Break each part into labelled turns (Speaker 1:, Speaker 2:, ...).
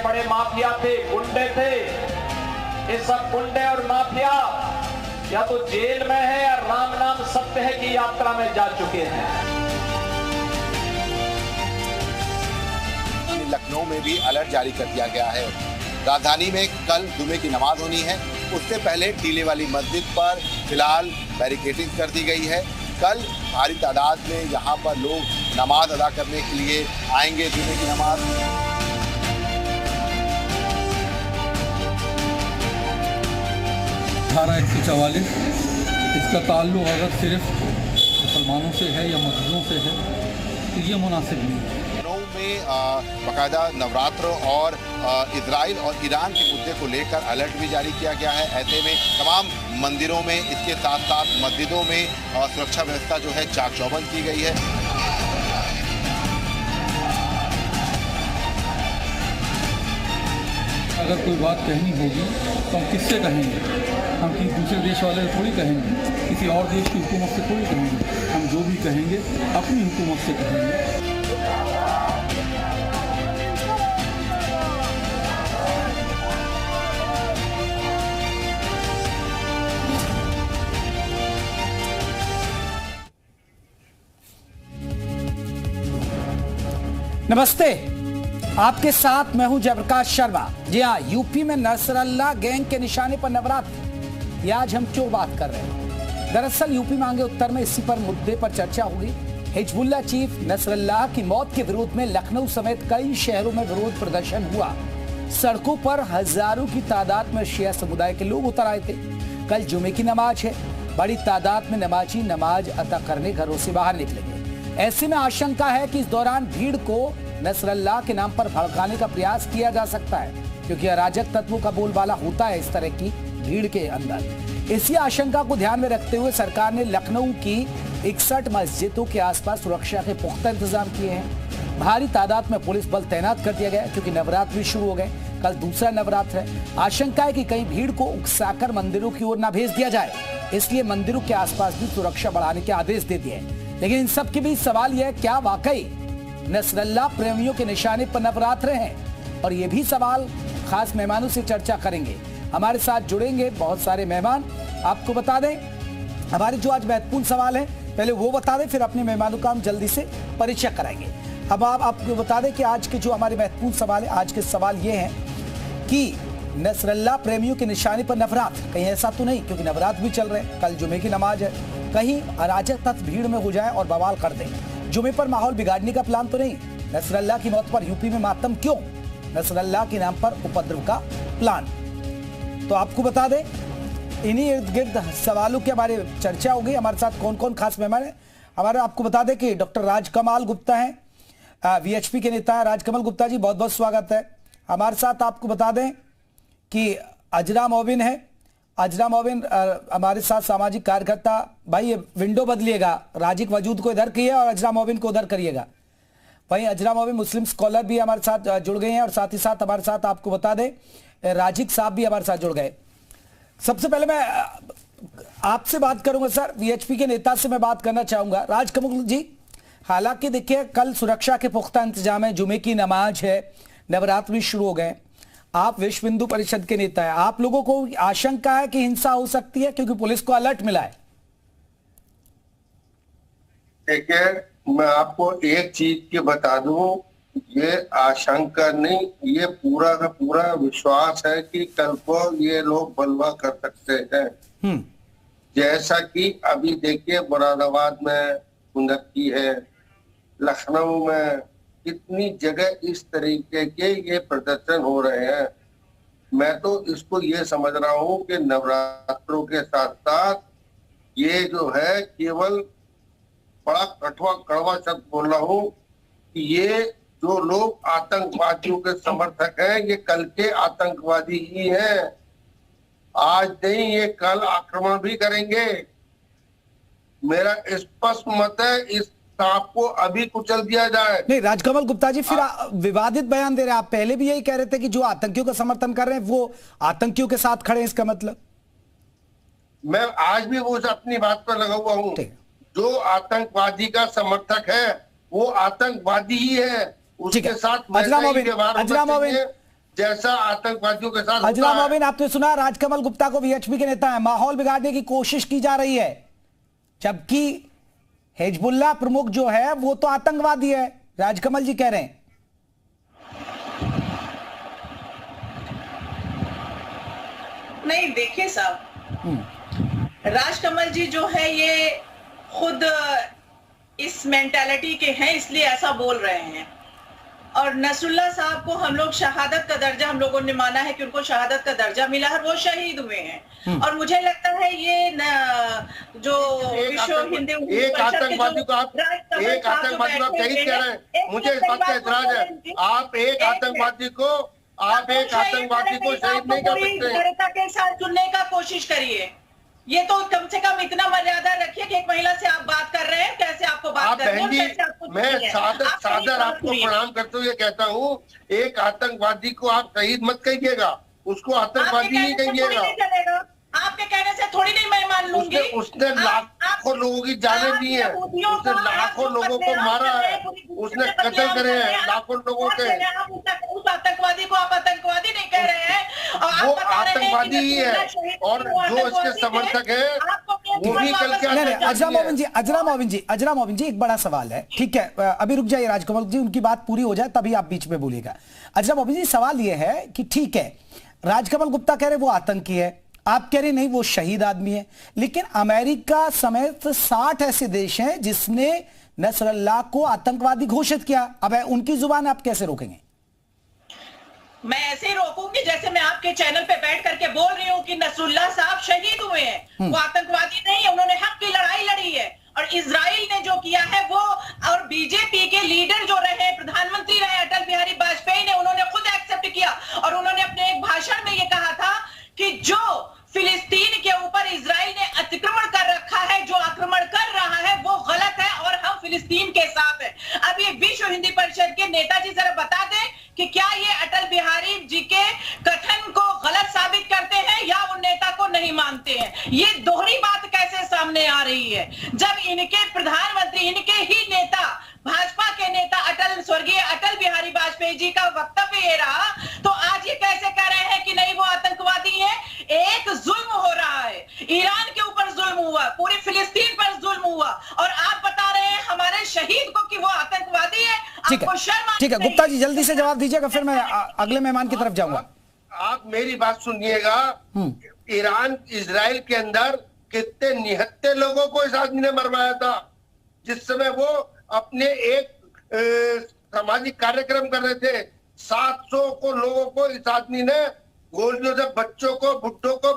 Speaker 1: बड़े माफिया थे, गुंडे थे। ये सब गुंडे और माफिया या तो जेल में है या राम नाम सत्य है की यात्रा में जा चुके हैं।
Speaker 2: लखनऊ में भी अलर्ट जारी कर दिया गया है। राजधानी में कल जुमे की नमाज होनी है, उससे पहले टीले वाली मस्जिद पर फिलहाल बैरिकेडिंग कर दी गई है। कल भारी तादाद में यहाँ पर लोग नमाज अदा करने के लिए आएंगे, जुमे की नमाज।
Speaker 3: धारा 144 इसका ताल्लुक अगर सिर्फ मुसलमानों से है या मस्जिदों से है तो ये मुनासिब नहीं है।
Speaker 2: में बाकायदा नवरात्र और इजराइल और ईरान के मुद्दे को लेकर अलर्ट भी जारी किया गया है। ऐसे में तमाम मंदिरों में, इसके साथ साथ मस्जिदों में सुरक्षा व्यवस्था जो है चाक चौबंद की गई है।
Speaker 3: अगर कोई बात कहनी होगी तो हम किससे कहेंगे? हम किसी दूसरे देश वाले से थोड़ी कहेंगे, किसी और देश की हुकूमत से थोड़ी कहेंगे। हम जो भी कहेंगे अपनी हुकूमत से कहेंगे।
Speaker 4: नमस्ते, आपके साथ मैं हूं जयप्रकाश शर्मा। जी हाँ, यूपी में नसरल्ला गैंग के निशाने पर नवरात्र। ये आज हम क्यों बात कर रहे हैं? दरअसल यूपी मांगे उत्तर में इसी पर मुद्दे पर चर्चा होगी। हिजबुल्लाह चीफ नसरल्लाह की मौत के विरोध में लखनऊ समेत कई शहरों में विरोध प्रदर्शन हुआ। सड़कों पर हजारों की तादाद में शिया समुदाय के लोग उतर आए थे। कल जुमे की नमाज है, बड़ी तादाद में नमाजी नमाज अता करने घरों से बाहर निकलेंगे। ऐसे में आशंका है कि इस दौरान भीड़ को नसरल्लाह के नाम पर भड़काने का प्रयास किया जा सकता है, क्योंकि अराजक तत्वों का बोलबाला होता है इस तरह की भीड़ के अंदर। इसी आशंका को ध्यान में रखते हुए सरकार ने लखनऊ की 61 मस्जिदों के आसपास सुरक्षा के पुख्ता इंतजाम किए हैं। भारी तादाद में पुलिस बल तैनात कर दिया गया, क्योंकि नवरात्र भी शुरू हो गए। कल दूसरा नवरात्र है। आशंका है कि कहीं भीड़ को उकसाकर मंदिरों की ओर न भेज दिया जाए, इसलिए मंदिरों के आसपास भी सुरक्षा बढ़ाने के आदेश दे दिए हैं। लेकिन इन सब के बीच सवाल यह है, क्या वाकई नसरल्लाह प्रेमियों के निशाने पर नवरात्र हैं? और ये भी सवाल खास मेहमानों से चर्चा करेंगे। हमारे साथ जुड़ेंगे बहुत सारे मेहमान। आपको बता दें, हमारे जो आज महत्वपूर्ण सवाल है, पहले वो बता दें, फिर अपने मेहमानों का हम जल्दी से परिचय कराएंगे। अब आपको बता दें कि आज के जो हमारे महत्वपूर्ण सवाल है, आज के सवाल ये हैं कि नसरल्लाह प्रेमियों के निशाने पर नवरात्र, कहीं ऐसा तो नहीं, क्योंकि नवरात्र भी चल रहे हैं, कल जुमे की नमाज है, कहीं अराजक तत्व भीड़ में हो जाए और बवाल कर दें। जुमे पर माहौल बिगाड़ने का प्लान तो नहीं? नसरल्लाह की मौत पर यूपी में मातम क्यों? नसरल्लाह के नाम पर उपद्रव का प्लान। तो आपको बता दें, इन्हीं इर्द गिर्द सवालों की हमारी चर्चा होगी। हमारे साथ कौन कौन खास मेहमान है हमारे, आपको बता दें कि डॉक्टर राजकमल गुप्ता हैं, वीएचपी के नेता हैं। राजकमल गुप्ता जी, बहुत बहुत स्वागत है। हमारे साथ आपको बता दें कि अजरा मोबिन है। अजरा मोबिन हमारे साथ सामाजिक कार्यकर्ता। भाई ये विंडो बदलिएगा, राजिक वजूद को इधर किए और अजरा मोबिन को उधर करिएगा। भाई अजरा मोबिन मुस्लिम स्कॉलर भी हमारे साथ जुड़ गए हैं, और साथ ही साथ हमारे साथ आपको बता दें राजिक साहब भी हमारे साथ जुड़ गए। सबसे पहले मैं आपसे बात करूंगा सर, वीएचपी के नेता से मैं बात करना चाहूंगा। राजकमल जी, हालांकि देखिए कल सुरक्षा के पुख्ता इंतजाम है, जुमे की नमाज है, नवरात्र भी शुरू हो गए। आप विश्व हिंदू परिषद के नेता है, आप लोगों को आशंका है कि हिंसा हो सकती है, क्योंकि पुलिस को अलर्ट मिला है?
Speaker 5: देखिए, मैं आपको एक चीज के बता दूं, ये आशंका नहीं, ये पूरा का पूरा विश्वास है कि कल को ये लोग बलवा कर सकते हैं। जैसा कि अभी देखिए मुरादाबाद में उन्नति है, लखनऊ में कितनी जगह इस तरीके के ये प्रदर्शन हो रहे हैं। मैं तो इसको ये समझ रहा हूँ कि नवरात्रों के साथ साथ ये जो है, केवल बड़ा कड़वा शब्द बोल रहा हूँ कि ये जो लोग आतंकवादियों के समर्थक हैं, ये कल के आतंकवादी ही हैं। आज नहीं, ये कल आक्रमण भी करेंगे। मेरा स्पष्ट मत है, इस सांप को अभी कुचल दिया जाए।
Speaker 4: नहीं राजकमल गुप्ता जी, फिर विवादित बयान दे रहे हैं। आप पहले भी यही कह रहे थे कि जो आतंकियों का समर्थन कर रहे हैं वो आतंकियों के साथ खड़े हैं, इसका मतलब?
Speaker 5: मैं आज भी वो अपनी बात पर लगा हुआ हूँ। जो आतंकवादी का समर्थक है वो आतंकवादी ही है, उसके साथ जैसा आतंकवादियों के साथ
Speaker 4: अजला
Speaker 5: होता है।
Speaker 4: मोमिन, आपने सुना राजकमल गुप्ता को वीएचपी के नेता है, माहौल बिगाड़ने की कोशिश की जा रही है, जबकि हिजबुल्लाह प्रमुख जो है वो तो आतंकवादी है, राजकमल जी कह रहे हैं।
Speaker 6: नहीं, देखिए साहब, राजकमल जी जो है ये खुद इस मेंटालिटी के हैं, इसलिए ऐसा बोल रहे हैं। और नसरुल्लाह साहब को हम लोग शहादत का दर्जा, हम लोगों ने माना है कि उनको शहादत का दर्जा मिला है, वो शहीद हुए हैं। और मुझे लगता है ये जो विश्व हिंदू
Speaker 5: एक आतंकवादी को आप शहीद कह रहे हैं, मुझे इस बात का एतराज है। आप एक आतंकवादी को शहीद नहीं कर सकते।
Speaker 6: के साथ जुड़ने का कोशिश करिए। ये तो कम से कम इतना मर्यादा रखिए कि एक महिला से आप बात कर रहे हैं, कैसे आपको बात कर रहे हैं।
Speaker 5: मैं सादर आपको प्रणाम करते हुए कहता हूँ, एक आतंकवादी को आप शहीद मत कहिएगा, उसको आतंकवादी नहीं कहिएगा।
Speaker 6: आपके कहने से थोड़ी नहीं मैं मान लूंगी।
Speaker 5: उसने लाखों लोगों की जानें दी है, उसने लाखों लोगों को मारा है, उसने कत्ल करे हैं लाखों लोगों के।
Speaker 6: उस आतंकवादी को आप आतंकवादी नहीं कह रहे हैं,
Speaker 5: वो आतंकवादी ही है, और जो इसके समर्थक है वो भी कल के
Speaker 4: अजरा मोमिन जी एक बड़ा सवाल है, ठीक है, अभी रुक जाइए राजकमल जी, उनकी बात पूरी हो जाए तभी आप बीच में बोलिएगा। अजरा मोमिन जी, सवाल ये है कि ठीक है, राजकमल गुप्ता कह रहे वो आतंकी है, आप कह रहे नहीं वो शहीद आदमी है, लेकिन अमेरिका समेत 60 ऐसे देश हैं जिसने नसरुल्लाह को आतंकवादी घोषित किया। अब उनकी जुबान आप कैसे रोकेंगे?
Speaker 6: मैं ऐसे ही रोकूंगी जैसे मैं आपके चैनल पे बैठ करके बोल रही हूँ कि नसरुल्लाह साहब शहीद हुए हैं, वो आतंकवादी नहीं है, उन्होंने हक की लड़ाई लड़ी है। और इजराइल ने जो किया है वो, और बीजेपी के लीडर जो रहे, प्रधानमंत्री रहे अटल बिहारी वाजपेयी ने, उन्होंने खुद एक्सेप्ट किया और उन्होंने अपने एक भाषण में ये कहा था कि जो फिलिस्तीन के ऊपर इजराइल ने अतिक्रमण कर रखा है, जो आक्रमण कर रहा है वो गलत है और हम फिलिस्तीन के साथ हैं। अब ये विश्व हिंदी परिषद के नेताजी जरा बता दें कि क्या ये अटल बिहारी जी के कथन को गलत साबित करते हैं या उन नेता को नहीं मानते हैं? ये दोहरी बात कैसे सामने आ रही है जब इनके प्रधानमंत्री, इनके ही नेता, भाजपा के नेता स्वर्गीय अटल बिहारी वाजपेयी जी का वक्तव्य ये रहा, तो आज ये कैसे कह रहे हैं कि नहीं वो आतंकवादी है? एक जुल्म हो रहा है, ईरान के ऊपर जुल्म हुआ, पूरी फिलिस्तीन पर जुल्म हुआ, और आप बता रहे हैं हमारे शहीद को कि वो आतंकवादी है। आपको शर्म?
Speaker 4: ठीक है गुप्ता जी, जल्दी से जवाब दीजिएगा, फिर मैं अगले मेहमान की तरफ जाऊंगा।
Speaker 5: आप मेरी बात सुनिएगा, ईरान इजराइल के अंदर कितने निहत्थे लोगों को इस आदमी ने मरवाया था, जिस समय वो अपने एक सामाजिक कार्यक्रम कर रहे थे। 700 को लोगों को इस आदमी ने गोलियों से, बच्चों को, बुड्ढों को,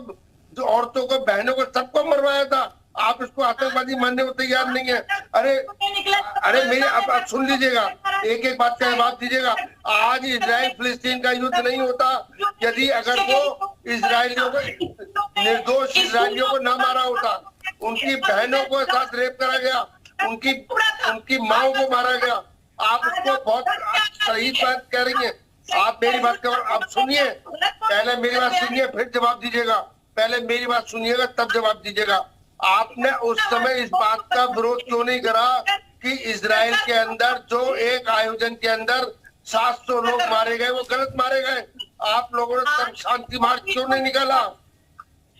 Speaker 5: औरतों को, बहनों को, सबको मरवाया था। आप इसको आतंकवादी मानने को तैयार नहीं है। अरे मेरी अब सुन लीजिएगा, एक एक बात का जवाब दीजिएगा। आज इजराइल फिलिस्तीन का युद्ध नहीं होता यदि अगर वो इजरायलियों को, निर्दोष इजरायलियों को ना मारा होता। उनकी बहनों को साथ रेप करा गया, उनकी माओ को मारा गया। आप उसको बहुत सही बात कह रही हैं। आप मेरी बात कर, अब सुनिए, पहले मेरी बात सुनिए फिर जवाब दीजिएगा। पहले मेरी बात सुनिएगा तब जवाब दीजिएगा। आपने उस समय इस बात का विरोध क्यों नहीं करा कि इजराइल के अंदर जो एक आयोजन के अंदर 700 लोग मारे गए, वो गलत मारे गए? आप लोगों ने तब शांति मार्च क्यों नहीं निकाला?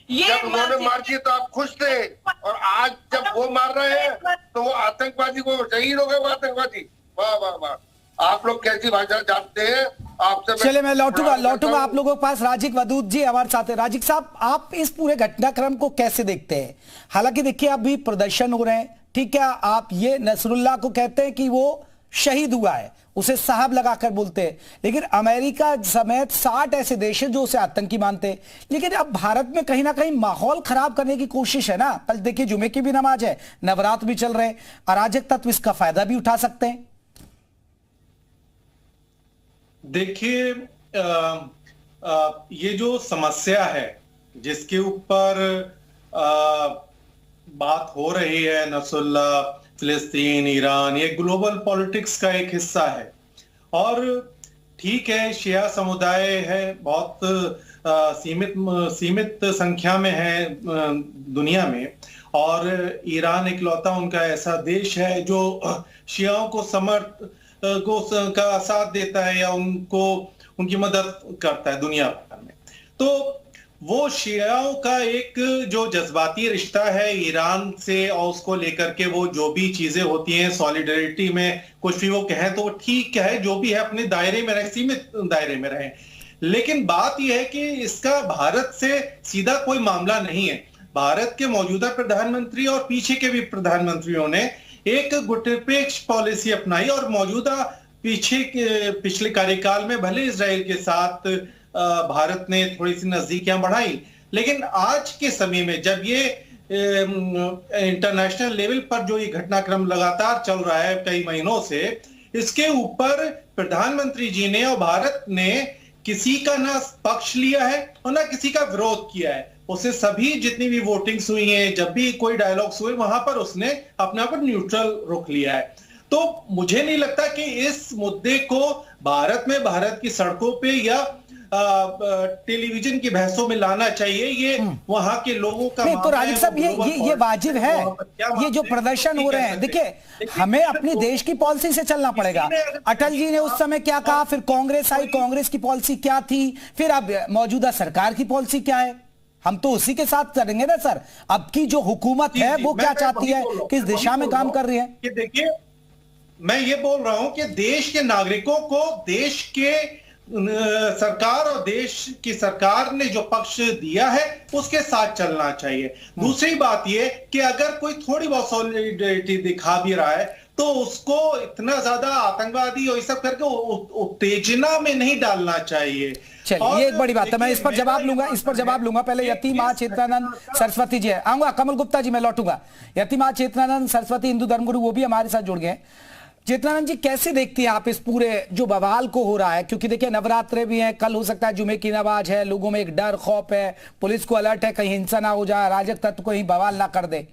Speaker 5: जब उन्होंने मार दिया तो आप खुश थे, और आज जब वो मार रहे हैं तो वो आतंकवादी को शहीद हो गए। वो आतंकवादी, वाह वाह वाह, आप लोग कैसी भाषा जानते हैं? आपसे
Speaker 4: चलिए मैं लौटूंगा आप लोगों के पास। राजिक वदूद जी हमारे साथ है। राजिक साहब, आप इस पूरे घटनाक्रम को कैसे देखते हैं? हालांकि देखिए अभी प्रदर्शन हो रहे हैं, ठीक है, आप ये नसरुल्लाह को कहते हैं कि वो शहीद हुआ है, उसे साहब लगाकर बोलते हैं, लेकिन अमेरिका समेत 60 ऐसे देश हैं जो उसे आतंकी मानते हैं। लेकिन अब भारत में कहीं ना कहीं माहौल खराब करने की कोशिश है ना। कल देखिए जुमे की भी नमाज है, नवरात्र भी चल रहे हैं, अराजक तत्व इसका फायदा भी उठा सकते हैं।
Speaker 7: देखिए ये जो समस्या है जिसके ऊपर बात हो रही है, नसरुल्लाह, फिलिस्तीन, ईरान, ये ग्लोबल पॉलिटिक्स का एक हिस्सा है। और ठीक है, शिया समुदाय है, बहुत सीमित संख्या में है दुनिया में, और ईरान इकलौता उनका ऐसा देश है जो शियाओं को का साथ देता है या उनकी मदद करता है दुनिया भर में। तो वो शियाओं का एक जो जज्बाती रिश्ता है ईरान से और उसको लेकर के वो जो भी चीजें होती हैं सॉलिडरिटी में कुछ भी वो कहें तो ठीक है, जो भी है अपने दायरे में रहे, सीमित दायरे में रहे। लेकिन बात यह है कि इसका भारत से सीधा कोई मामला नहीं है। भारत के मौजूदा प्रधानमंत्री और पीछे के भी प्रधानमंत्रियों ने एक गुटनिरपेक्ष पॉलिसी अपनाई और मौजूदा पिछले कार्यकाल में भले इजराइल के साथ भारत ने थोड़ी सी नजदीकियां बढ़ाई, लेकिन आज के समय में जब ये इंटरनेशनल लेवल पर जो ये घटनाक्रम लगातार चल रहा है कई महीनों से, इसके ऊपर प्रधानमंत्री जी ने और भारत ने किसी का ना पक्ष लिया है और ना किसी का विरोध किया है। उसने सभी जितनी भी वोटिंग्स हुई हैं, जब भी कोई डायलॉग्स हुए, वहां पर उसने अपने आप पर न्यूट्रल रुख लिया है। तो मुझे नहीं लगता कि इस मुद्दे को भारत में, भारत की सड़कों पे या टेलीविजन की बहसों में लाना चाहिए। ये वहां के लोगों का
Speaker 4: नहीं। तो राजीव साहब ये वाजिब है, ये जो प्रदर्शन हो रहे हैं, देखिए हमें अपनी देश की पॉलिसी से चलना पड़ेगा। अटल जी ने उस समय क्या कहा, फिर कांग्रेस आई, कांग्रेस की पॉलिसी क्या थी, फिर अब मौजूदा सरकार की पॉलिसी क्या है, हम तो उसी के साथ करेंगे ना सर। अब की जो हुकूमत है वो क्या चाहती है, किस दिशा में काम कर रही है।
Speaker 7: कि देखिए, मैं ये बोल रहा हूं कि देश के नागरिकों को देश के सरकार और देश की सरकार ने जो पक्ष दिया है उसके साथ चलना चाहिए। दूसरी बात ये कि अगर कोई थोड़ी बहुत सॉलिडरिटी दिखा भी रहा है तो उसको इतना ज्यादा आतंकवादी और ये सब करके उत्तेजना में नहीं डालना चाहिए।
Speaker 4: चलिए, ये एक बड़ी बात है, मैं इस पर जवाब लूंगा। पहले यतीमा चेतनानंद सरस्वती जी है, आऊंगा कमल गुप्ता जी, मैं लौटूंगा। यतीमा चेतनानंद सरस्वती हिंदू धर्मगुरु, वो भी हमारे साथ जुड़ गए। चेतनानंद जी, कैसे देखती हैं आप इस पूरे जो बवाल को हो रहा है, क्योंकि देखिए नवरात्रे भी हैं, कल हो सकता है जुमे की नमाज है, लोगों में एक डर खौफ है, पुलिस को अलर्ट है कहीं हिंसा ना हो जाए, अराजक तत्व कहीं बवाल ना कर दे।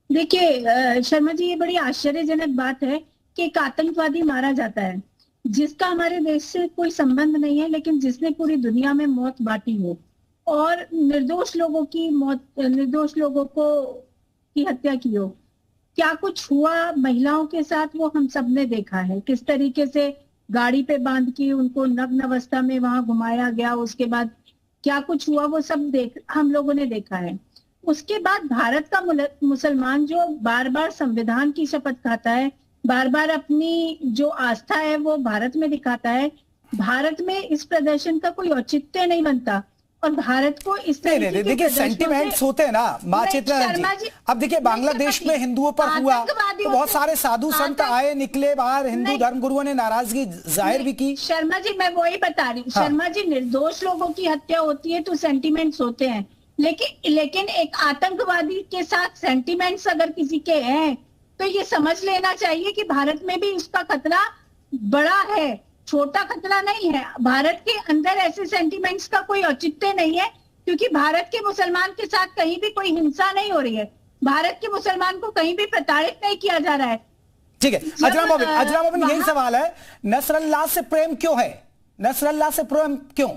Speaker 8: देखिए शर्मा जी, ये बड़ी आश्चर्यजनक बात है कि एक आतंकवादी मारा जाता है जिसका हमारे देश से कोई संबंध नहीं है, लेकिन जिसने पूरी दुनिया में मौत बांटी हो और निर्दोष लोगों की हत्या की हो। क्या कुछ हुआ महिलाओं के साथ वो हम सब ने देखा है, किस तरीके से गाड़ी पे बांध के उनको नग्न अवस्था में वहां घुमाया गया, उसके बाद क्या कुछ हुआ वो सब हम लोगों ने देखा है। उसके बाद भारत का मुसलमान जो बार बार संविधान की शपथ खाता है, बार बार अपनी जो आस्था है वो भारत में दिखाता है, भारत में इस प्रदर्शन का कोई औचित्य नहीं बनता और भारत को इस तरह के
Speaker 4: देखिए सेंटिमेंट्स होते हैं ना माँ चेतनानंद जी। अब देखिए बांग्लादेश में हिंदुओं पर हुआ तो बहुत सारे साधु संत आए निकले बाहर, हिंदू धर्मगुरुओं ने नाराजगी जाहिर भी की।
Speaker 8: शर्मा जी, मैं वही बता रही हूँ। शर्मा जी, निर्दोष लोगों की हत्या होती है तो सेंटिमेंट्स होते हैं, लेकिन एक आतंकवादी के साथ सेंटिमेंट्स अगर किसी के हैं तो ये समझ लेना चाहिए कि भारत में भी उसका खतरा बड़ा है, छोटा खतरा नहीं है। भारत के अंदर ऐसे सेंटिमेंट्स का कोई औचित्य नहीं है, क्योंकि भारत के मुसलमान के साथ कहीं भी कोई हिंसा नहीं हो रही है, भारत के मुसलमान को कहीं भी प्रताड़ित नहीं किया जा रहा है।
Speaker 4: ठीक है, अजरा मोबिन यही सवाल है, नसरल्लाह से प्रेम क्यों है, नसरल्लाह से प्रेम क्यों?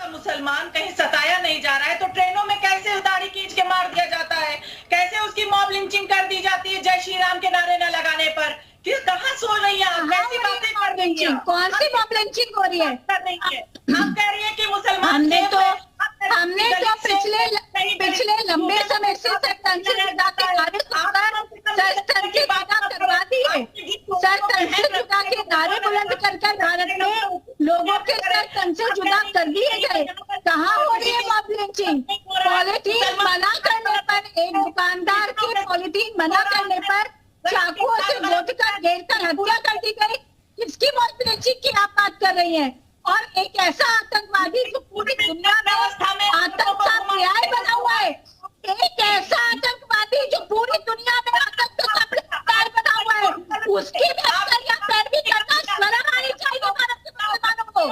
Speaker 6: मुसलमान कहीं सताया नहीं जा रहा है तो ट्रेनों में कैसे दाढ़ी खींच के मार दिया जाता है, कैसे उसकी मॉब लिंचिंग कर दी जाती है जय श्री राम के नारे न लगाने पर। कहाँ सो रही है आप, कैसी बातें कर रही हैं?
Speaker 8: कौन सी मॉब लिंचिंग हो रही है?
Speaker 6: आप कह रही है कि मुसलमान
Speaker 8: हमने तो पिछले लंबे समय से सरतंत्र जुदा के नारे बुलंद कर भारत में लोगों के सर से जुदा कर दिए गए। कहाँ हो रही है मॉब लिंचिंग? पॉलिथीन मना करने पर, एक दुकानदार की पॉलिथीन मना करने पर चाकुओं से घेर कर हत्या कर दी गई। किसकी मॉब लिंचिंग की आप बात कर रही हैं? और एक ऐसा आतंकवादी जो पूरी दुनिया में आतंक का पर्याय बना हुआ है, एक ऐसा आतंकवादी जो पूरी दुनिया में आतंक का पर्याय बना हुआ है, उसकी पैरवी करना शर्म आनी चाहिए भारत के मुसलमानों को।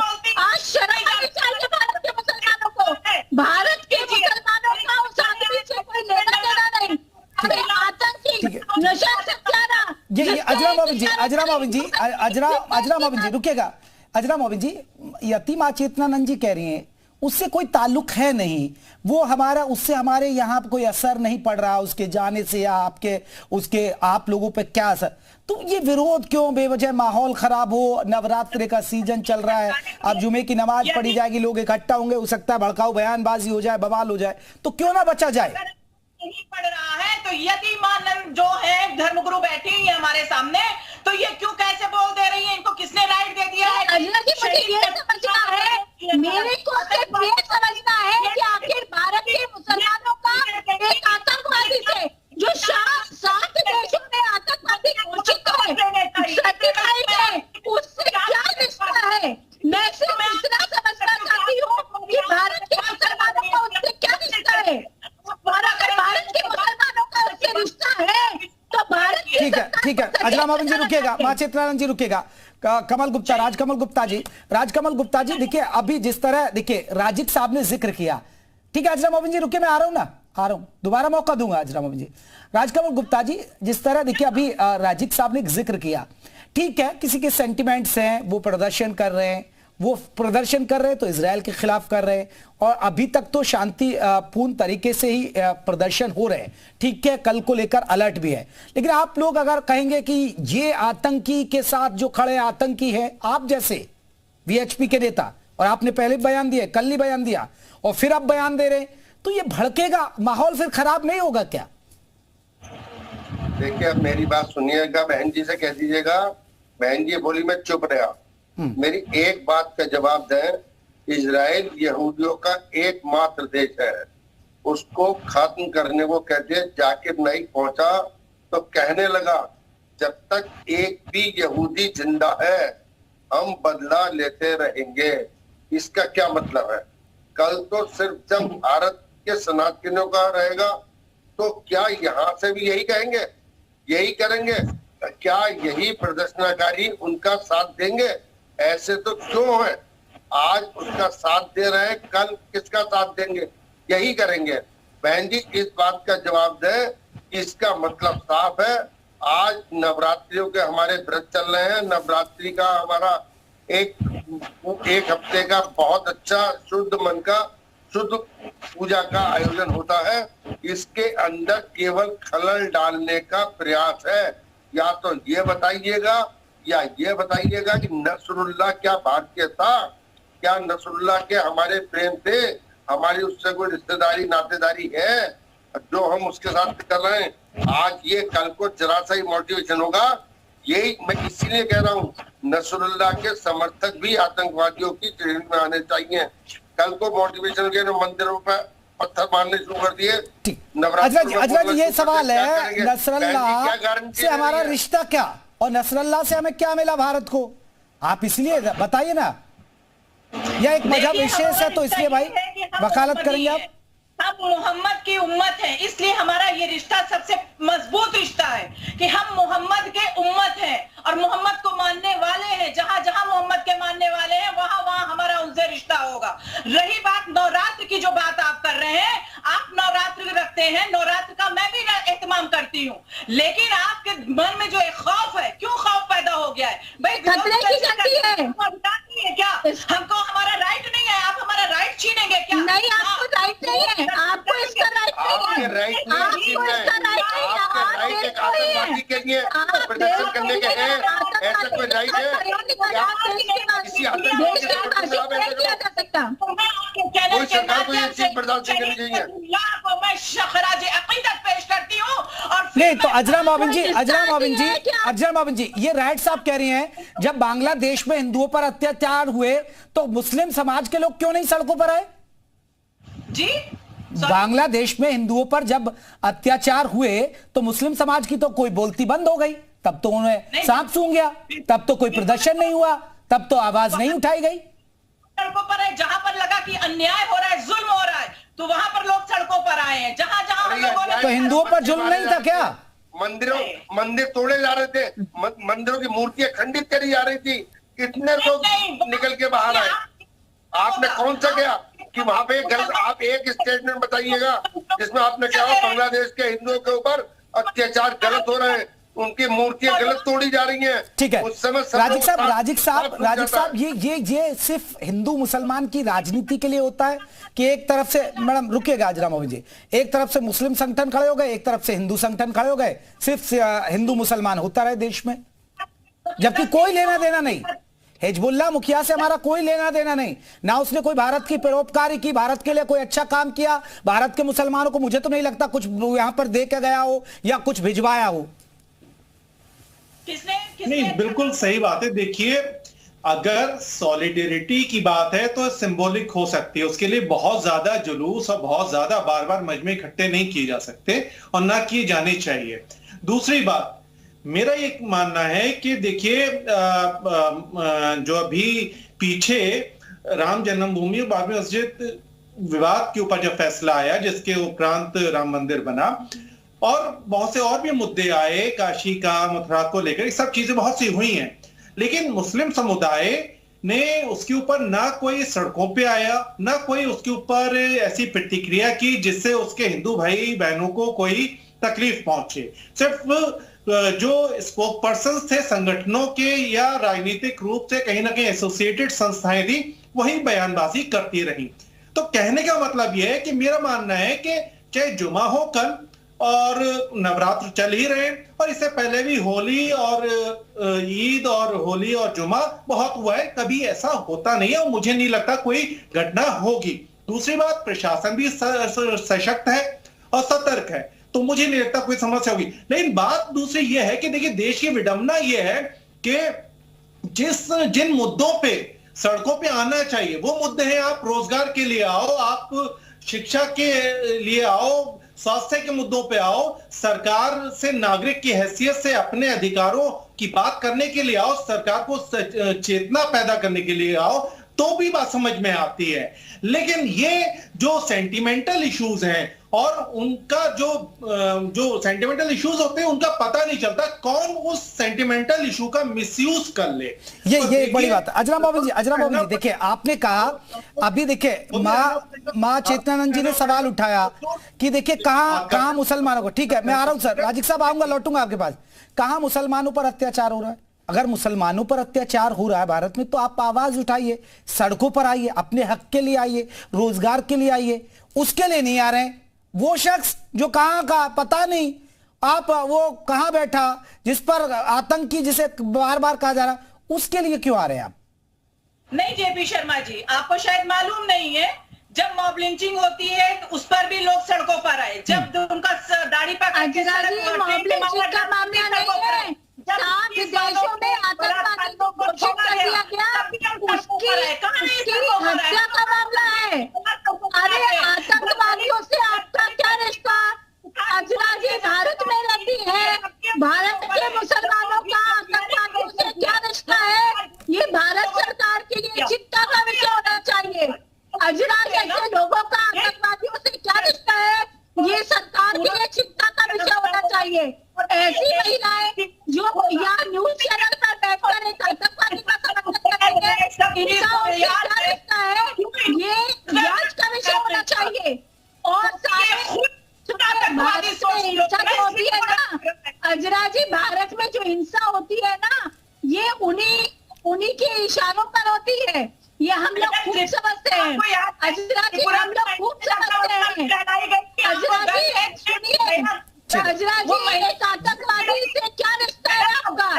Speaker 8: आज शर्म आनी चाहिए भारत के मुसलमानों को। भारत के मुसलमानों का उस आदमी से कोई लेना देना नहीं। आतंकी नशा से प्यारा।
Speaker 4: ये अजरा मोबिन जी रुकिएगा। अजरा मोबिन जी, यतीमा चेतनानंद जी कह रही हैं उससे कोई ताल्लुक है नहीं, वो हमारा उससे हमारे यहाँ पे कोई असर नहीं पड़ रहा उसके जाने से, या आपके उसके आप लोगों पे क्या असर। तो ये विरोध क्यों बेवजह, माहौल खराब हो, नवरात्रि का सीजन चल रहा है, अब जुमे की नमाज पढ़ी जाएगी, लोग इकट्ठा होंगे, हो सकता है भड़काऊ बयानबाजी हो जाए, बवाल हो जाए, तो क्यों ना बचा जाए।
Speaker 6: नहीं पड़ रहा है तो यतीमानंद जो है धर्मगुरु बैठी है हमारे सामने, तो ये क्यों कैसे बोल दे रही है, इनको किसने राइट दे दिया है?
Speaker 8: मुझे ये समझना है, मेरे को सिर्फ ये समझना है कि आखिर भारत के मुसलमानों का एक आतंकवादी से जो 7 देशों में आतंकवादी घोषित है, सर्टिफाइड है, उससे क्या रिश्ता है? मैं सिर्फ इतना समझना चाहती हूँ कि भारत के मुसलमानों का उससे क्या रिश्ता है, और अगर भारत के मुसलमानों का उससे रिश्ता है तो भारत
Speaker 4: ठीक है अजरा मोहन जी रुकिएगा, माँ चित्रानंद जी रुकिएगा, कमल गुप्ता, राजकमल गुप्ता जी देखिए, अभी जिस तरह देखिए राजिक साहब ने जिक्र किया, ठीक है अजरा मोहन जी रुकिए, मैं आ रहा हूं, दोबारा मौका दूंगा अजरा मोहन जी। राजकमल गुप्ता जी, जिस तरह देखिए अभी राजिक साहब ने जिक्र किया, ठीक है किसी के सेंटिमेंट्स हैं, वो प्रदर्शन कर रहे हैं, तो इजराइल के खिलाफ कर रहे हैं, और अभी तक तो शांति पूर्ण तरीके से ही प्रदर्शन हो रहे हैं, ठीक है, कल को लेकर अलर्ट भी है। लेकिन आप लोग अगर कहेंगे कि ये आतंकी के साथ जो खड़े आतंकी है, आप जैसे वीएचपी के नेता, और आपने पहले बयान दिया, कल नहीं बयान दिया, और फिर आप बयान दे रहे हैं, तो ये भड़केगा, माहौल फिर खराब नहीं होगा क्या?
Speaker 5: देखिए अब मेरी बात सुनिएगा, बहन जी से कह दीजिएगा, बहन जी बोली मैं चुप रहा, मेरी एक बात का जवाब दें, इजराइल यहूदियों का एकमात्र देश है, उसको खत्म करने को कहते हैं। जाकिर नाइक पहुंचा तो कहने लगा जब तक एक भी यहूदी जिंदा है हम बदला लेते रहेंगे। इसका क्या मतलब है? कल तो सिर्फ जब भारत के सनातनियों का रहेगा तो क्या यहाँ से भी यही कहेंगे, यही करेंगे? क्या यही प्रदर्शनकारी उनका साथ देंगे? ऐसे तो क्यों है? आज उसका साथ दे रहे हैं, कल किसका साथ देंगे? यही करेंगे। बहन जी इस बात का जवाब दें, इसका मतलब साफ है। आज नवरात्रियों के हमारे व्रत चल रहे हैं, नवरात्रि का हमारा एक हफ्ते का बहुत अच्छा शुद्ध मन का शुद्ध पूजा का आयोजन होता है। इसके अंदर केवल खलल डालने का प्रयास है। या तो ये बताइएगा या ये बताइएगा कि नसरुल्लाह क्या भारतीय था? क्या नसरुल्लाह के हमारे प्रेम थे? हमारी उससे कोई रिश्तेदारी नातेदारी है जो हम उसके साथ कर रहे हैं? आज ये कल को जरा सा ही मोटिवेशन होगा। यही मैं इसीलिए कह रहा हूँ, नसरुल्लाह के समर्थक भी आतंकवादियों की श्रेणी में आने चाहिए। कल को मोटिवेशन के मंदिरों पर पत्थर मारने शुरू कर दिए।
Speaker 4: अजरा जी ये सवाल है, नसरुल्लाह से हमारा रिश्ता क्या, और नसरुल्लाह से हमें क्या मिला भारत को? आप इसलिए बताइए ना, यह एक मजहब विशेष है तो इसलिए भाई वकालत करेंगे आप।
Speaker 6: हम मोहम्मद की उम्मत हैं, इसलिए हमारा ये रिश्ता सबसे मजबूत रिश्ता है कि हम मोहम्मद के उम्मत हैं और मोहम्मद को मानने वाले हैं। जहां जहां मोहम्मद के मानने वाले हैं वहां वहां हमारा उनसे रिश्ता होगा। रही बात नवरात्र की, जो बात आप कर रहे हैं, आप नवरात्र रखते हैं, नवरात्र का मैं भी एहतमाम करती हूँ, लेकिन आपके मन में जो एक खौफ है, क्यों खौफ पैदा हो गया है? भाई
Speaker 8: खतरे की घंटी है
Speaker 6: क्या? हमको हमारा राइट नहीं है, आप हमारा राइट छीनेंगे क्या?
Speaker 8: नहीं, आपको राइट नहीं है, आपको इसका राइट नहीं है, आपको इसका राइट नहीं है।
Speaker 5: राइट एक आतंकवादी के लिए प्रदर्शन करने के हैं, ऐसा कोई राइट है? किसी आतंकवादी कोई सरकार को ये चीज बर्दाश्त नहीं करनी चाहिए।
Speaker 6: मैं खराज अकीदत पेश करती हूँ। और
Speaker 4: नहीं तो अजरा मोहन जी ये राइट साहब कह रही हैं, जब बांग्लादेश में हिंदुओं पर अत्याचार हुए तो मुस्लिम समाज के लोग क्यों नहीं सड़कों पर आए?
Speaker 6: जी,
Speaker 4: बांग्लादेश में हिंदुओं पर जब अत्याचार हुए तो मुस्लिम समाज की तो कोई बोलती बंद हो गई, तब तो उन्हें सांप सूंघ गया, तब तो कोई प्रदर्शन नहीं हुआ, तब तो आवाज नहीं उठाई गई।
Speaker 6: सड़कों पर है, जहां पर लगा कि अन्याय हो रहा है, जुल्म हो रहा है, तो वहां पर लोग सड़कों पर आए हैं। जहां जहां लोगों ने
Speaker 4: तो हिंदुओं पर जुल्म नहीं था क्या?
Speaker 5: मंदिर तोड़े जा रहे थे, मंदिरों की मूर्तियां खंडित करी जा रही थी, कितने लोग निकल के बाहर आए? आपने कौन सा किया कि वहां पे गलत? आप एक स्टेटमेंट बताइएगा जिसमें आपने कहा बांग्लादेश के हिंदुओं के ऊपर अत्याचार गलत हो रहे हैं, उनकी मूर्तियां गलत तोड़ी जा रही हैं।
Speaker 4: ठीक है
Speaker 5: उस समय
Speaker 4: राजिक साहब ये सिर्फ हिंदू मुसलमान की राजनीति के लिए होता है कि एक तरफ से, मैडम रुकिएगा आजरा मोहम्मद जी, एक तरफ से मुस्लिम संगठन खड़े हो गए, एक तरफ से हिंदू संगठन खड़े हो गए, सिर्फ हिंदू मुसलमान होता रहे देश में, जबकि कोई लेना देना नहीं। हिजबुल्लाह मुखिया से हमारा कोई लेना देना नहीं, ना उसने कोई भारत की परोपकारी की, भारत के लिए कोई अच्छा काम किया, भारत के मुसलमानों को मुझे तो नहीं लगता कुछ यहां पर दे के गया हो या कुछ भिजवाया हो।
Speaker 7: नहीं, बिल्कुल सही बात है। देखिए, अगर सॉलिडेरिटी की बात है तो सिंबॉलिक हो सकती है, उसके लिए बहुत ज्यादा जुलूस और बहुत ज्यादा बार बार मजमे इकट्ठे नहीं किए जा सकते और ना किए जाने चाहिए। दूसरी बात, मेरा एक मानना है कि देखिए, जो अभी पीछे राम जन्मभूमि और बाबरी मस्जिद विवाद के ऊपर जब फैसला आया, जिसके उपरांत राम मंदिर बना और बहुत से और भी मुद्दे आए, काशी का, मथुरा को लेकर, सब चीजें बहुत सी हुई हैं, लेकिन मुस्लिम समुदाय ने उसके ऊपर ना कोई सड़कों पे आया, ना कोई उसके ऊपर ऐसी प्रतिक्रिया की जिससे उसके हिंदू भाई बहनों को कोई तकलीफ पहुंचे। सिर्फ जो स्पोक पर्सन थे संगठनों के या राजनीतिक रूप से कहीं ना कहीं एसोसिएटेड संस्थाएं थी, वही बयानबाजी करती रही। तो कहने का मतलब यह है कि मेरा मानना है कि चाहे जुमा हो कल और नवरात्र चल ही रहे, और इससे पहले भी होली और ईद और होली और जुमा बहुत हुआ है, कभी ऐसा होता नहीं है और मुझे नहीं लगता कोई घटना होगी। दूसरी बात, प्रशासन भी सशक्त है और सतर्क है, तो मुझे नहीं लगता कोई समस्या होगी। लेकिन बात दूसरी यह है कि देखिए, देश की विडंबना यह है कि जिन मुद्दों पे सड़कों पे आना चाहिए वो मुद्दे हैं, आप रोजगार के लिए आओ, आप शिक्षा के लिए आओ, स्वास्थ्य के मुद्दों पे आओ, सरकार से नागरिक की हैसियत से अपने अधिकारों की बात करने के लिए आओ, सरकार को चेतना पैदा करने के लिए आओ, तो भी बात समझ में आती है। लेकिन ये जो सेंटिमेंटल इश्यूज हैं और उनका जो सेंटिमेंटल इश्यूज होते हैं, उनका पता नहीं चलता कौन उस सेंटिमेंटल इशू का मिसयूज कर ले।
Speaker 4: ये एक बड़ी बात है। अजरा मोहम्मद जी देखिए, आपने कहा, अभी देखिए माँ चेतनानंद जी ने सवाल उठाया कि देखिए कहां मुसलमानों को, ठीक है मैं आ रहा हूं सर, राजिक साहब आऊंगा, लौटूंगा आपके पास, कहां मुसलमानों पर अत्याचार हो रहा है? अगर मुसलमानों पर अत्याचार हो रहा है भारत में, तो आप आवाज उठाइए, सड़कों पर आइए, अपने हक के लिए आइए, रोजगार के लिए आइए। उसके लिए नहीं आ रहे हैं। वो शख्स जो कहां का पता नहीं, आप वो कहां बैठा, जिस पर आतंकी जिसे बार बार कहा जा रहा, उसके लिए क्यों आ रहे हैं आप?
Speaker 6: नहीं जेपी शर्मा जी, आपको शायद मालूम नहीं है, जब मॉब लिंचिंग होती है उस पर भी लोग सड़कों पर आए, जब उनका दाढ़ी पकड़ के
Speaker 8: मॉब लिंचिंग का मामला नहीं है, 7 देशों में आतंकवादी को घोषित कर दिया गया, उसकी हत्या का मामला है। अरे आतंकवादियों से आपका क्या रिश्ता? अजरा जी भारत में रहती है, भारत के मुसलमानों का आतंकवादियों से क्या रिश्ता है? ये भारत सरकार के लिए चिंता का विषय होना चाहिए। अजरा जैसे लोगों का आतंकवादियों से क्या रिश्ता है, ये सरकार के लिए चिंता का विषय होना चाहिए। ऐसी महिलाएं जो यहाँ न्यूज चैनल पर बैठकर एक आतंकवादी का समर्थन करेंगे, इनका और क्या रिश्ता है, ये जांच का विषय होना चाहिए। और सारे भारत में हिंसा जो होती है ना अजरा जी, भारत में जो हिंसा होती है ना, ये उन्हीं के इशारों पर होती है। ये हम लोग खूब समझते हैं अजरा जी, हम लोग खूब समझते हैं। अजरा जी सुनिए, अजरा जी एक आतंकवादी से क्या रिश्ता है आपका?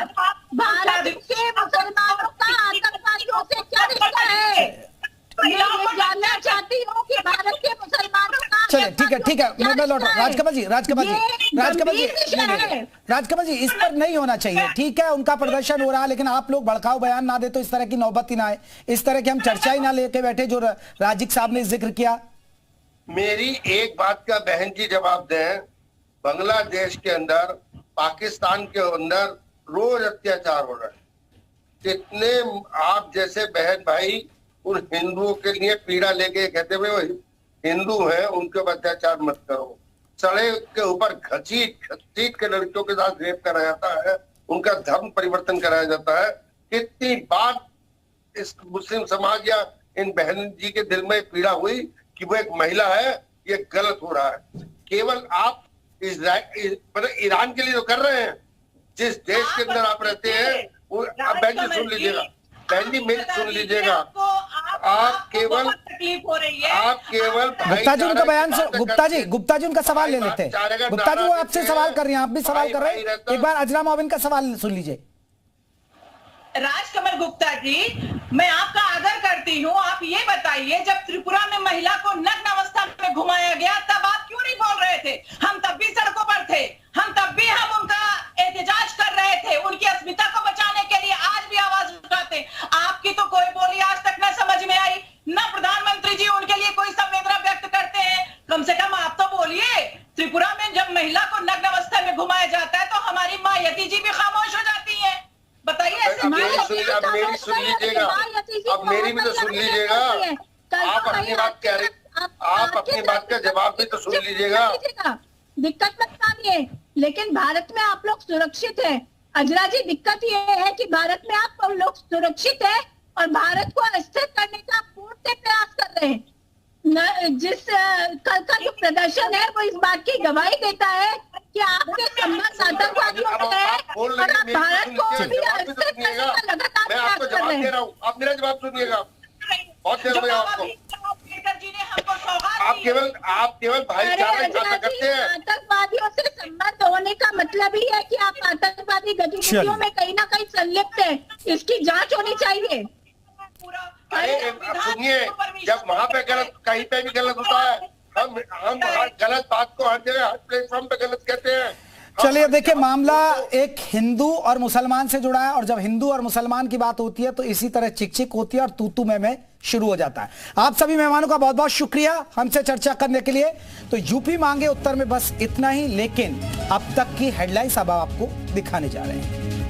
Speaker 8: भारत के मुसलमानों का आतंकवादियों से क्या रिश्ता है? मैं जानना चाहती हूँ कि भारत के मुसलमानों का,
Speaker 4: चलिए ठीक है मैं लौट रहा हूँ। राजकमल जी इस पर नहीं होना चाहिए, ठीक है उनका प्रदर्शन हो रहा है, लेकिन आप लोग भड़काऊ बयान ना दे तो इस तरह की नौबत ही ना आए, इस तरह की हम चर्चा ही ना लेके बैठे जो राजिक साहब ने जिक्र किया।
Speaker 5: मेरी एक बात का बहन जी जवाब दें, बांग्लादेश के अंदर, पाकिस्तान के अंदर रोज अत्याचार हो रहा है। कितने आप जैसे बहन भाई उन हिंदुओं के लिए पीड़ा लेके कहते हुए वो हिंदू हैं, उनके ऊपर अत्याचार मत करो। सड़क के ऊपर घसीट के लड़कियों के साथ रेप कराया जाता है, उनका धर्म परिवर्तन कराया जाता है। कितनी बार इस मुस्लिम समाज या इन बहन जी के दिल में पीड़ा हुई कि वो एक महिला है, ये गलत हो रहा है। केवल आप ईरान के लिए तो कर रहे हैं, जिस देश के अंदर आप रहते हैं वो आप बहन जी सुन लीजिएगा, बहन जी मेरी सुन लीजिएगा। आप केवल
Speaker 6: तकलीफ हो रही है,
Speaker 5: आप केवल
Speaker 4: गुप्ता जी उनका बयान गुप्ता जी उनका सवाल ले लेते हैं। गुप्ता जी वो आपसे सवाल कर रही हैं, आप भी सवाल कर रहे हैं, एक बार अजरा मोबिन का सवाल सुन लीजिए।
Speaker 6: राजकमल गुप्ता जी, मैं आपका आदर करती हूँ, आप ये बताइए जब त्रिपुरा में महिला को नग्न अवस्था में घुमाया गया तब आप क्यों नहीं बोल रहे थे? हम तब भी सड़कों पर थे, हम उनका एहतजाज कर रहे थे, उनकी अस्मिता को बचाने के लिए आज भी आवाज उठाते। आपकी तो कोई बोली आज तक न समझ में आई, न प्रधानमंत्री जी उनके लिए कोई संवेदना व्यक्त करते हैं। कम से कम आप तो बोलिए। त्रिपुरा में जब महिला को नग्न अवस्था में घुमाया जाता है तो हमारी माँ यति जी भी खामोश हो जाती है। बताइए
Speaker 5: अब मेरी सुन लीजिएगा, अब मेरी भी तो सुन लीजिएगा। आप अपनी बात कह रहे, आप अपनी बात का जवाब भी तो सुन लीजिएगा।
Speaker 8: दिक्कत मत मानिए, लेकिन भारत में आप लोग सुरक्षित हैं। अजरा जी, दिक्कत ये है कि भारत में आप लोग सुरक्षित हैं और भारत को अस्थिर करने का पूर्ण प्रयास कर रहे हैं। जिस कल का जो प्रदर्शन है वो इस बात की गवाही देता है कि आपके संबंध आतंकवादियों में है और आप भारत को भी अस्थिर करने का लगातार प्रयास कर रहे हैं।
Speaker 5: आप मेरा जवाब सुनिएगा, बहुत देर हो गया आपको। आप केवल भाईचारा इकट्ठा करते हैं।
Speaker 8: आतंकवादियों से संबंध होने का मतलब ही है कि आप आतंकवादी गतिविधियों में कहीं ना कहीं संलिप्त है, इसकी जांच होनी चाहिए।
Speaker 5: अरे सुनिए, जब वहाँ पे गलत, कहीं पे भी गलत होता है, हम गलत बात को हर जगह हर प्लेटफॉर्म पे गलत कहते हैं।
Speaker 4: चलिए देखिए, मामला एक हिंदू और मुसलमान से जुड़ा है और जब हिंदू और मुसलमान की बात होती है तो इसी तरह चिक होती है और तू में शुरू हो जाता है। आप सभी मेहमानों का बहुत बहुत शुक्रिया हमसे चर्चा करने के लिए। तो यूपी मांगे उत्तर में बस इतना ही, लेकिन अब तक की हेडलाइंस अब आपको दिखाने जा रहे हैं।